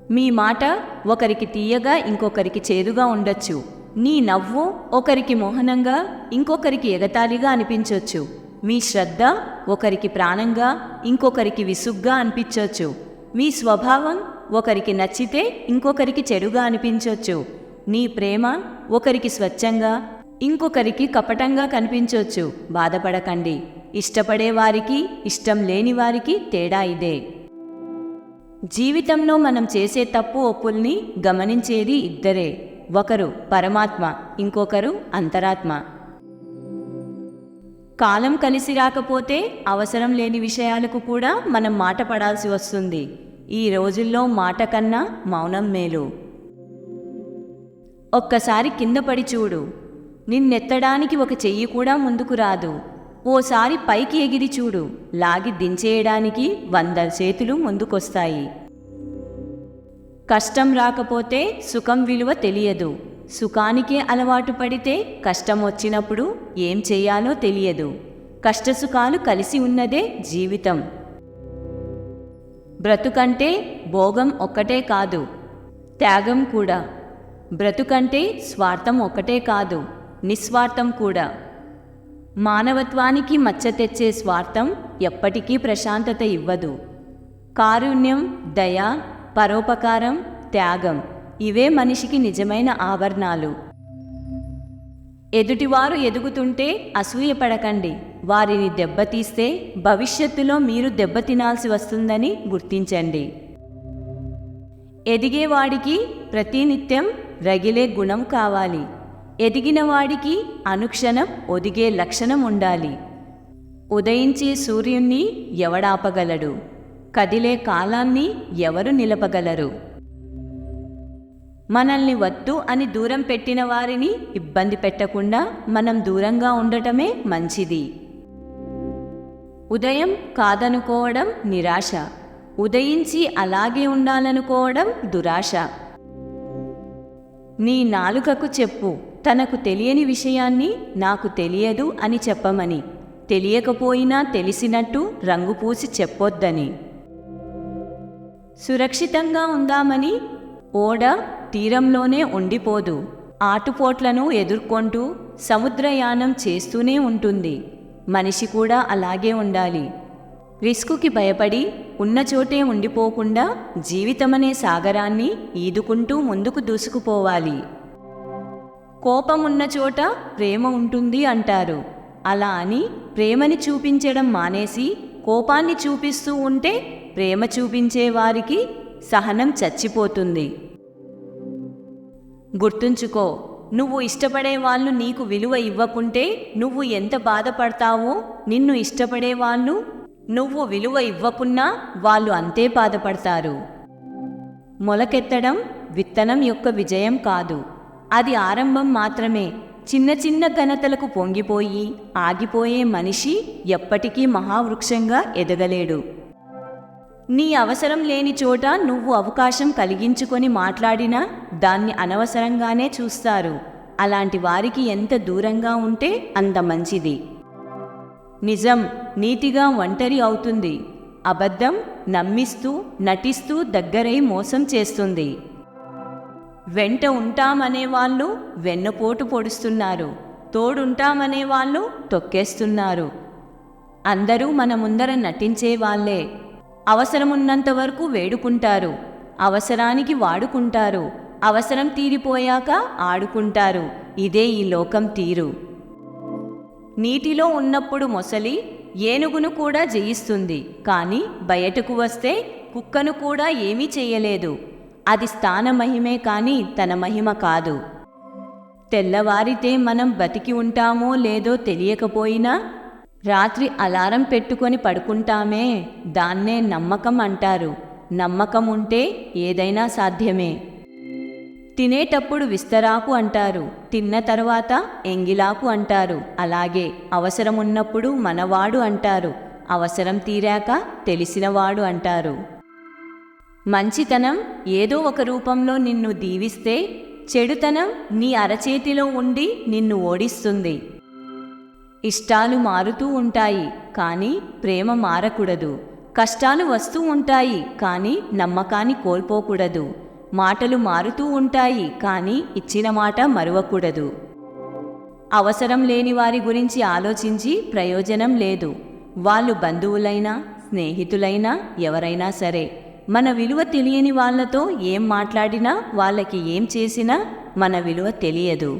మీ మాట ఒకరికి తీయగా ఇంకొకరికి చేదుగా ఉండొచ్చు. నీ నవ్వు ఒకరికి మోహనంగా ఇంకొకరికి ఎగతాళిగా అనిపించొచ్చు. మీ శ్రద్ధ ఒకరికి ప్రాణంగా ఇంకొకరికి విసుగ్గా అనిపించొచ్చు. మీ స్వభావం ఒకరికి నచ్చితే ఇంకొకరికి చెడుగా అనిపించొచ్చు. నీ ప్రేమ ఒకరికి స్వచ్ఛంగా ఇంకొకరికి కపటంగా కనిపించొచ్చు. బాధపడకండి. ఇష్టపడే వారికి ఇష్టం లేని వారికి తేడా ఇదే. జీవితంలో మనం చేసే తప్పు ఒప్పుల్ని గమనించేది ఇద్దరే. ఒకరు పరమాత్మ, ఇంకొకరు అంతరాత్మ. కాలం కలిసి రాకపోతే అవసరం లేని విషయాలకు కూడా మనం మాట పడాల్సి వస్తుంది. ఈ రోజుల్లో మాట కన్నా మౌనం మేలు. ఒక్కసారి కింద పడి చూడు. నిన్నెత్తడానికి ఒక చెయ్యి కూడా ముందుకు రాదు. ఓసారి పైకి ఎగిరి చూడు. లాగి దించేయడానికి 100 చేతులు ముందుకొస్తాయి. కష్టం రాకపోతే సుఖం విలువ తెలియదు. సుఖానికే అలవాటు పడితే కష్టం వచ్చినప్పుడు ఏం చెయ్యాలో తెలియదు. కష్టసుఖాలు కలిసి ఉన్నదే జీవితం. బ్రతుకంటే భోగం ఒక్కటే కాదు, త్యాగం కూడా. బ్రతుకంటే స్వార్థం ఒక్కటే కాదు, నిస్వార్థం కూడా. మానవత్వానికి మచ్చ తెచ్చే స్వార్థం ఎప్పటికీ ప్రశాంతత ఇవ్వదు. కారుణ్యం, దయ, పరోపకారం, త్యాగం ఇవే మనిషికి నిజమైన ఆభరణాలు. ఎదుటివారు ఎదుగుతుంటే అసూయపడకండి. వారిని దెబ్బతీస్తే భవిష్యత్తులో మీరు దెబ్బతినాల్సి వస్తుందని గుర్తించండి. ఎదిగేవాడికి ప్రతినిత్యం రగిలే గుణం కావాలి. ఎదిగినవాడికి అనుక్షణం ఒదిగే లక్షణం ఉండాలి. ఉదయించే సూర్యుణ్ణి ఎవడాపగలడు? కదిలే కాలాన్ని ఎవరు నిలపగలరు? మనల్ని వద్దు అని దూరం పెట్టిన వారిని ఇబ్బంది పెట్టకుండా మనం దూరంగా ఉండటమే మంచిది. ఉదయం కాదనుకోవడం నిరాశ, ఉదయించి అలాగే ఉండాలనుకోవడం దురాశ. నీ నాలుకకు చెప్పు, తనకు తెలియని విషయాన్ని నాకు తెలియదు అని చెప్పమని. తెలియకపోయినా తెలిసినట్టు రంగు పూసి చెప్పొద్దని. సురక్షితంగా ఉందామని ఓడ తీరంలోనే ఉండిపోదు. ఆటుపోట్లను ఎదుర్కొంటూ సముద్రయానం చేస్తూనే ఉంటుంది. మనిషి కూడా అలాగే ఉండాలి. రిస్కుకి భయపడి ఉన్న చోటే ఉండిపోకుండా జీవితమనే సాగరాన్ని ఈదుకుంటూ ముందుకు దూసుకుపోవాలి. కోపమున్న చోట ప్రేమ ఉంటుంది అంటారు. అలా అని ప్రేమని చూపించడం మానేసి కోపాన్ని చూపిస్తూ ఉంటే ప్రేమ చూపించే వారికి సహనం చచ్చిపోతుంది. గుర్తుంచుకో, నువ్వు ఇష్టపడే వాళ్ళు నీకు విలువ ఇవ్వకుంటే నువ్వు ఎంత బాధపడతావో, నిన్ను ఇష్టపడే వాళ్ళు నువ్వు విలువ ఇవ్వకున్నా వాళ్ళు అంతే బాధపడతారు. మొలకెత్తడం విత్తనం యొక్క విజయం కాదు, అది ఆరంభం మాత్రమే. చిన్న చిన్న ఘనతలకు పొంగిపోయి ఆగిపోయే మనిషి ఎప్పటికీ మహావృక్షంగా ఎదగలేడు. నీ అవసరం లేని చోట నువ్వు అవకాశం కలిగించుకొని మాట్లాడినా దాన్ని అనవసరంగానే చూస్తారు. అలాంటి వారికి ఎంత దూరంగా ఉంటే అంత మంచిది. నిజం నీతిగా ఒంటరి అవుతుంది. అబద్ధం నమ్మిస్తూ నటిస్తూ దగ్గరై మోసం చేస్తుంది. వెంట ఉంటామనేవాళ్ళు వెన్నుపోటు పొడుస్తున్నారు. తోడుంటామనేవాళ్ళు తొక్కేస్తున్నారు. అందరూ మన ముందర నటించే వాళ్ళే. అవసరమున్నంత వరకు వేడుకుంటారు, అవసరానికి వాడుకుంటారు, అవసరం తీరిపోయాక ఆడుకుంటారు. ఇదే ఈ లోకం తీరు. నీటిలో ఉన్నప్పుడు మొసలి ఏనుగును కూడా జయిస్తుంది, కానీ బయటకు వస్తే కుక్కను కూడా ఏమీ చెయ్యలేదు. అది స్థాన మహిమే కానీ తన మహిమ కాదు. తెల్లవారితే మనం బతికి ఉంటామో లేదో తెలియకపోయినా రాత్రి అలారం పెట్టుకొని పడుకుంటామే, దాన్నే నమ్మకం అంటారు. నమ్మకం ఉంటే ఏదైనా సాధ్యమే. తినేటప్పుడు విస్తరాకు అంటారు, తిన్న తర్వాత ఎంగిలాకు అంటారు. అలాగే అవసరమున్నప్పుడు మనవాడు అంటారు, అవసరం తీరాక తెలిసినవాడు అంటారు. మంచితనం ఏదో ఒక రూపంలో నిన్ను దీవిస్తే, చెడుతనం నీ అరచేతిలో ఉండి నిన్ను ఓడిస్తుంది. ఇష్టాలు మారుతూ ఉంటాయి, కానీ ప్రేమ మారకూడదు. కష్టాలు వస్తూ ఉంటాయి, కానీ నమ్మకాన్ని కోల్పోకూడదు. మాటలు మారుతూ ఉంటాయి, కానీ ఇచ్చిన మాట మరువకూడదు. అవసరం లేని వారి గురించి ఆలోచించి ప్రయోజనం లేదు. వాళ్ళు బంధువులైనా స్నేహితులైనా ఎవరైనా సరే, మన విలువ తెలియని వాళ్లతో ఏం మాట్లాడినా, వాళ్ళకి ఏం చేసినా మన విలువ తెలియదు.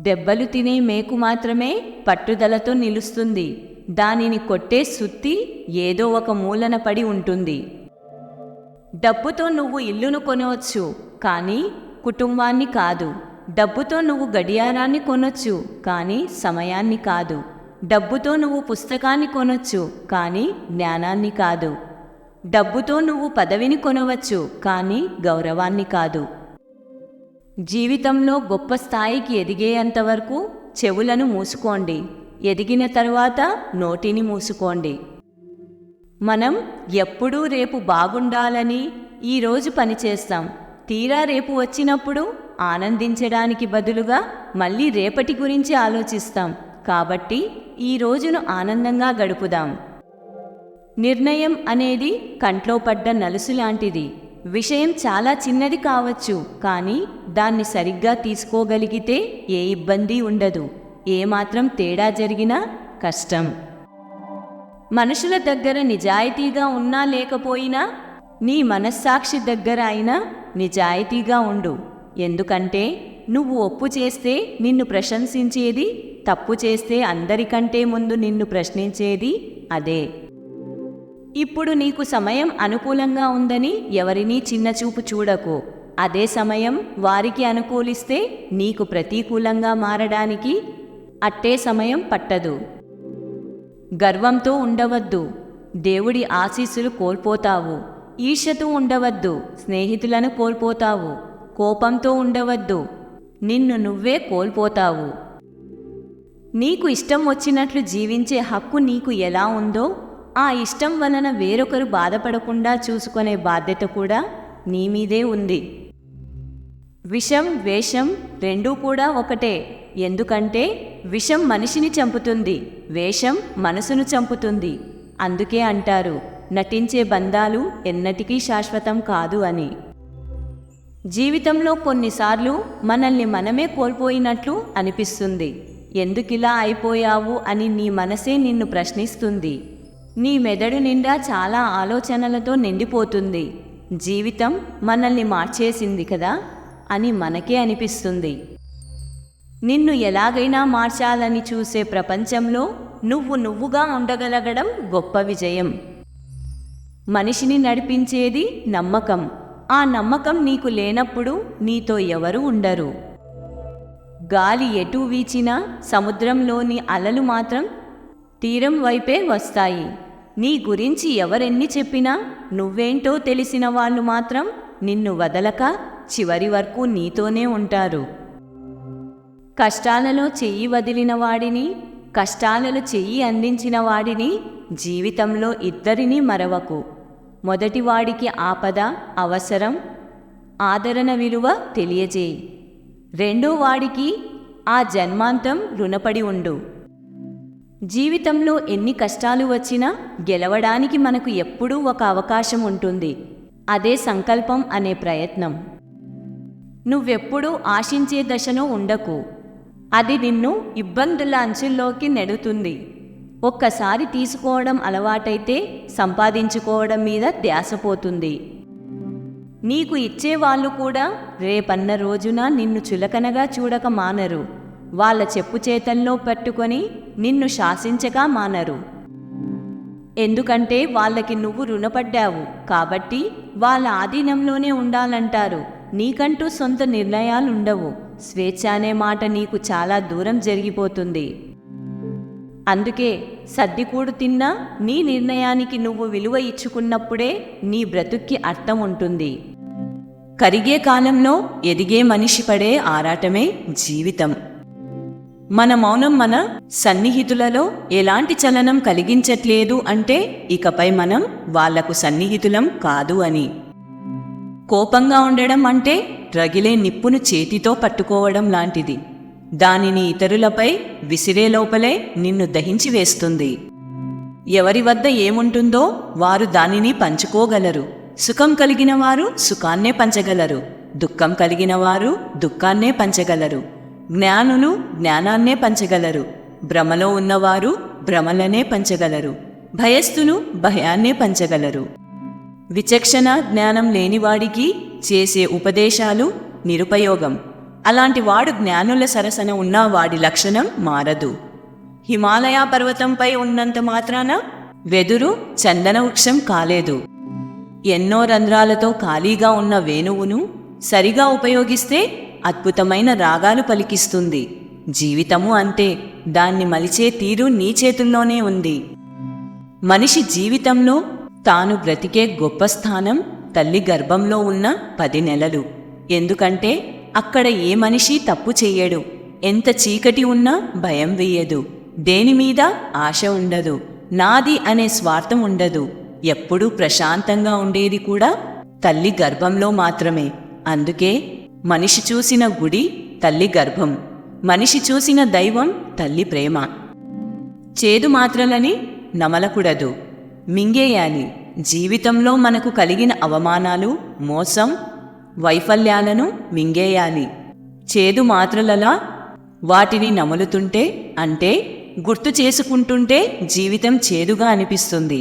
దెబ్బలు తినే మేకు మాత్రమే పట్టుదలతో నిలుస్తుంది. దానిని కొట్టే సుత్తి ఏదో ఒక మూలన పడి ఉంటుంది. డబ్బుతో నువ్వు ఇల్లును కొనవచ్చు, కానీ కుటుంబాన్ని కాదు. డబ్బుతో నువ్వు గడియారాన్ని కొనొచ్చు, కానీ సమయాన్ని కాదు. డబ్బుతో నువ్వు పుస్తకాన్ని కొనొచ్చు, కానీ జ్ఞానాన్ని కాదు. డబ్బుతో నువ్వు పదవిని కొనవచ్చు, కానీ గౌరవాన్ని కాదు. జీవితంలో గొప్ప స్థాయికి ఎదిగేంతవరకు చెవులను మూసుకోండి. ఎదిగిన తర్వాత నోటిని మూసుకోండి. మనం ఎప్పుడూ రేపు బాగుండాలని ఈరోజు పనిచేస్తాం. తీరా రేపు వచ్చినప్పుడు ఆనందించడానికి బదులుగా మళ్ళీ రేపటి గురించి ఆలోచిస్తాం. కాబట్టి ఈ రోజును ఆనందంగా గడుపుదాం. నిర్ణయం అనేది కంట్లో పడ్డ నలుసు లాంటిది. విషయం చాలా చిన్నది కావచ్చు, కానీ దాన్ని సరిగ్గా తీసుకోగలిగితే ఏ ఇబ్బంది ఉండదు. ఏమాత్రం తేడా జరిగినా కష్టం. మనుషుల దగ్గర నిజాయితీగా ఉన్నా లేకపోయినా నీ మనస్సాక్షి దగ్గర అయినా నిజాయితీగా ఉండు. ఎందుకంటే నువ్వు ఒప్పు చేస్తే నిన్ను ప్రశంసించేది, తప్పు చేస్తే అందరికంటే ముందు నిన్ను ప్రశ్నించేది అదే. ఇప్పుడు నీకు సమయం అనుకూలంగా ఉందని ఎవరినీ చిన్నచూపు చూడకు. అదే సమయం వారికి అనుకూలిస్తే నీకు ప్రతికూలంగా మారడానికి అట్టే సమయం పట్టదు. గర్వంతో ఉండవద్దు, దేవుడి ఆశీస్సులు కోల్పోతావు. ఈర్ష్యతో ఉండవద్దు, స్నేహితులను కోల్పోతావు. కోపంతో ఉండవద్దు, నిన్ను నువ్వే కోల్పోతావు. నీకు ఇష్టం వచ్చినట్లు జీవించే హక్కు నీకు ఎలా ఉందో, ఆ ఇష్టం వలన వేరొకరు బాధపడకుండా చూసుకునే బాధ్యత కూడా నీ మీదే ఉంది. విషం వేషం రెండూ కూడా ఒకటే. ఎందుకంటే విషం మనిషిని చంపుతుంది, వేషం మనసును చంపుతుంది. అందుకే అంటారు, నటించే బంధాలు ఎన్నటికీ శాశ్వతం కాదు అని. జీవితంలో కొన్నిసార్లు మనల్ని మనమే కోల్పోయినట్లు అనిపిస్తుంది. ఎందుకిలా అయిపోయావు అని నీ మనసే నిన్ను ప్రశ్నిస్తుంది. నీ మెదడు నిండా చాలా ఆలోచనలతో నిండిపోతుంది. జీవితం మనల్ని మార్చేసింది కదా అని మనకే అనిపిస్తుంది. నిన్ను ఎలాగైనా మార్చాలని చూసే ప్రపంచంలో నువ్వుగా ఉండగలగడం గొప్ప విజయం. మనిషిని నడిపించేది నమ్మకం. ఆ నమ్మకం నీకు లేనప్పుడు నీతో ఎవరు ఉండరు. గాలి ఎటు వీచినా సముద్రంలోని అలలు మాత్రం తీరం వైపే వస్తాయి. నీ గురించి ఎవరెన్ని చెప్పినా నువ్వేంటో తెలిసిన వాళ్ళు మాత్రం నిన్ను వదలక చివరి వరకు నీతోనే ఉంటారు. కష్టాలలో చెయ్యి వదిలిన వాడిని, కష్టాలలో చెయ్యి అందించిన వాడిని జీవితంలో ఇద్దరినీ మరవకు. మొదటివాడికి ఆపద, అవసరం, ఆదరణ విలువ తెలియజేయి. రెండో వాడికి ఆ జన్మాంతం రుణపడి ఉండు. జీవితంలో ఎన్ని కష్టాలు వచ్చినా గెలవడానికి మనకు ఎప్పుడూ ఒక అవకాశం ఉంటుంది. అదే సంకల్పం అనే ప్రయత్నం. నువ్వెప్పుడూ ఆశించే దశలో ఉండకు. అది నిన్ను ఇబ్బందుల అంచుల్లోకి నెడుతుంది. ఒక్కసారి తీసుకోవడం అలవాటైతే సంపాదించుకోవడం మీద ధ్యాస పోతుంది. నీకు ఇచ్చేవాళ్ళు కూడా రేపన్న రోజున నిన్ను చులకనగా చూడక మానరు. వాళ్ళ చెప్పు చేతల్లో పట్టుకొని నిన్ను శాసించక మానరు. ఎందుకంటే వాళ్ళకి నువ్వు రుణపడ్డావు కాబట్టి వాళ్ళ ఆధీనంలోనే ఉండాలంటారు. నీకంటూ సొంత నిర్ణయాలుండవు. స్వేచ్ఛ అనే మాట నీకు చాలా దూరం జరిగిపోతుంది. అందుకే సర్దికూడు తిన్నా నీ నిర్ణయానికి నువ్వు విలువ ఇచ్చుకున్నప్పుడే నీ బ్రతుక్కి అర్థం ఉంటుంది. కరిగే కాలంలో ఎదిగే మనిషి పడే ఆరాటమే జీవితం. మన మౌనం మన సన్నిహితులలో ఎలాంటి చలనం కలిగించట్లేదు అంటే ఇకపై మనం వాళ్లకు సన్నిహితులం కాదు అని. కోపంగా ఉండడం అంటే రగిలే నిప్పును చేతితో పట్టుకోవడం లాంటిది. దానిని ఇతరులపై విసిరే లోపలే నిన్ను దహించి వేస్తుంది. ఎవరి వద్ద ఏముంటుందో వారు దానిని పంచుకోగలరు. సుఖం కలిగిన వారు సుఖాన్నే పంచగలరు, దుఃఖం కలిగిన వారు దుఃఖాన్నే పంచగలరు. జ్ఞానులు జ్ఞానాన్నే పంచగలరు, భ్రమలో ఉన్నవారు భ్రమలనే పంచగలరు, భయస్థులు భయాన్నే పంచగలరు. విచక్షణ జ్ఞానం లేనివాడికి చేసే ఉపదేశాలు నిరుపయోగం. అలాంటి వాడు జ్ఞానుల సరసన ఉన్న వాడి లక్షణం మారదు. హిమాలయ పర్వతంపై ఉన్నంత మాత్రాన వెదురు చందన వృక్షం కాలేదు. ఎన్నో రంధ్రాలతో ఖాళీగా ఉన్న వేణువును సరిగా ఉపయోగిస్తే అద్భుతమైన రాగాలు పలికిస్తుంది. జీవితము అంతే, దాన్ని మలిచే తీరు నీ చేతుల్లోనే ఉంది. మనిషి జీవితంలో తాను బ్రతికే గొప్ప స్థానం తల్లి గర్భంలో ఉన్న 10 నెలలు. ఎందుకంటే అక్కడ ఏ మనిషి తప్పు చెయ్యడు, ఎంత చీకటి ఉన్నా భయం వెయ్యదు, దేనిమీద ఆశ ఉండదు, నాది అనే స్వార్థం ఉండదు. ఎప్పుడూ ప్రశాంతంగా ఉండేది కూడా తల్లి గర్భంలో మాత్రమే. అందుకే మనిషి చూసిన గుడి తల్లి గర్భం, మనిషి చూసిన దైవం తల్లి ప్రేమ. చేదు మాత్రలని నమలకూడదు, మింగేయాలి. జీవితంలో మనకు కలిగిన అవమానాలు, మోసం, వైఫల్యాలను మింగేయాలి. చేదు మాత్రలలా వాటిని నములుతుంటే, అంటే గుర్తు చేసుకుంటుంటే జీవితం చేదుగా అనిపిస్తుంది.